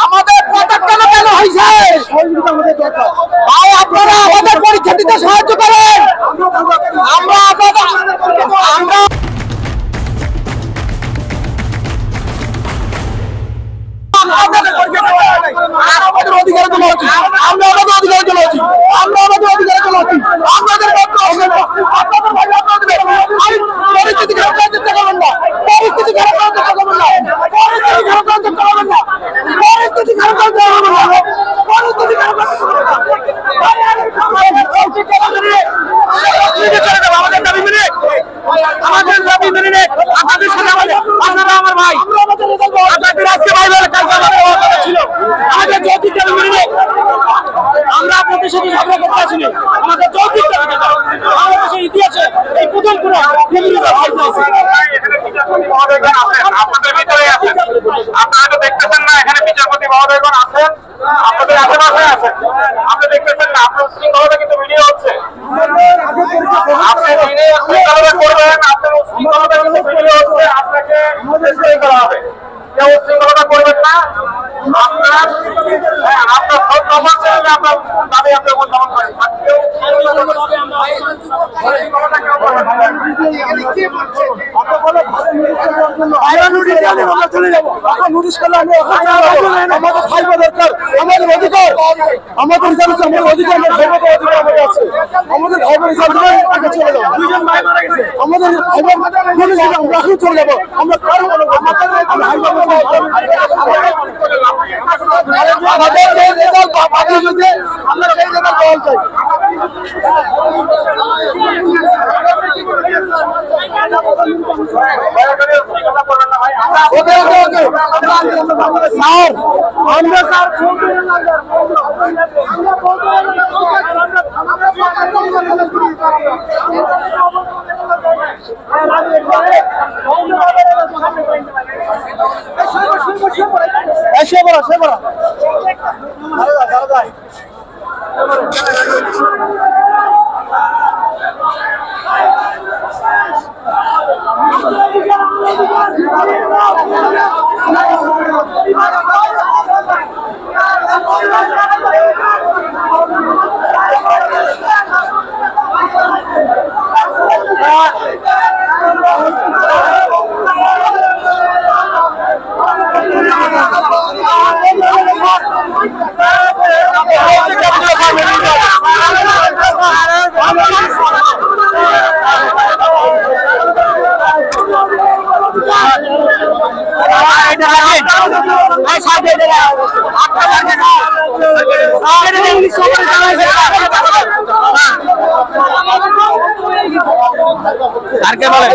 আমাদের পদক কেন হয়েছে? ভাই আপনারা আমাদের পরীক্ষা দিতে সাহায্য করেন। আমরা আমাদের অধিকারের জন্য আছি, আমরা আমাদের অধিকারের জন্য আছি, আমরা আমাদের অধিকারের জন্য আছি। আপনাদের পরিস্থিতি খারাপ করার চেষ্টা করবেন না, পরিস্থিতি খারাপ করার চেষ্টা করবেন না, পরিস্থিতি খারাপ করার চেষ্টা করবেন না, পরিস্থিতি খারাপ করার চেষ্টা করবেন না, পরিস্থিতি খারাপ করার চেষ্টা করবেন না। আমাদের দাবি মেনে, আমাদের দাবি মেনে আপনাদের সাথে আপনারা আমার ভাই, আপনাদের আজকে ভাই বলে কালকে আমাদের ছিল, আমাদের যৌক্তিক দাবি মেনে আমরা আপনাদের সাথে ঝগড়া করতে আসিনি। আমাদের যৌক্তিক দাবি, বাংলাদেশের ইতিহাসে এই প্রথম কোনো আপনাদের ভিতরে আছেন, আপনারা তো দেখতেছেন না এখানে বিচারপতি মহোদয়গণ আছেন, আপনাদের আশেপাশে আছেন, আপনি দেখতেছেন না, আপনার শৃঙ্খলতা কিন্তু ভিডিও হচ্ছে, আপনি শৃঙ্খলতা করবেন, আপনার শৃঙ্খলতা কিন্তু ভিডিও হচ্ছে, আপনাকে করা হবে, কেউ শৃঙ্খলতা করবেন না। আপনার সব প্রমাণ চাইলে আপনার দাবি আপনি উপস্থাপন করেন। আমাদের অধিকার, আমাদের অধিকার আমাদের চলে যাবো। আমরা আমাদের সেই রেজাল্ট বাকি হয়েছে, আমরা সেই রেজাল্ট পাওয়া চাই। আরকে বলে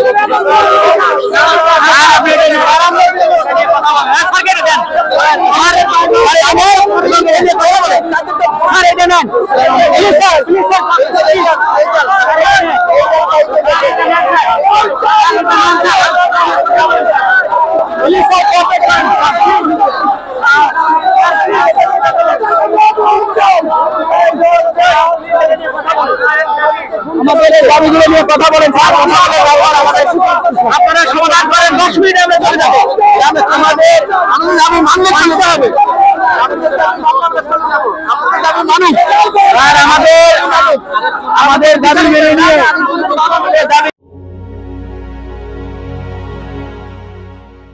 আমাদের দাবিগুলো নিয়ে কথা বলেন, আপনারা সমাধান করেন। 10 মিনিটে আমরা চলে যাবো। আমাদের দাবি মানলে চলতে হবে, আমাদের দাবি মানুষ।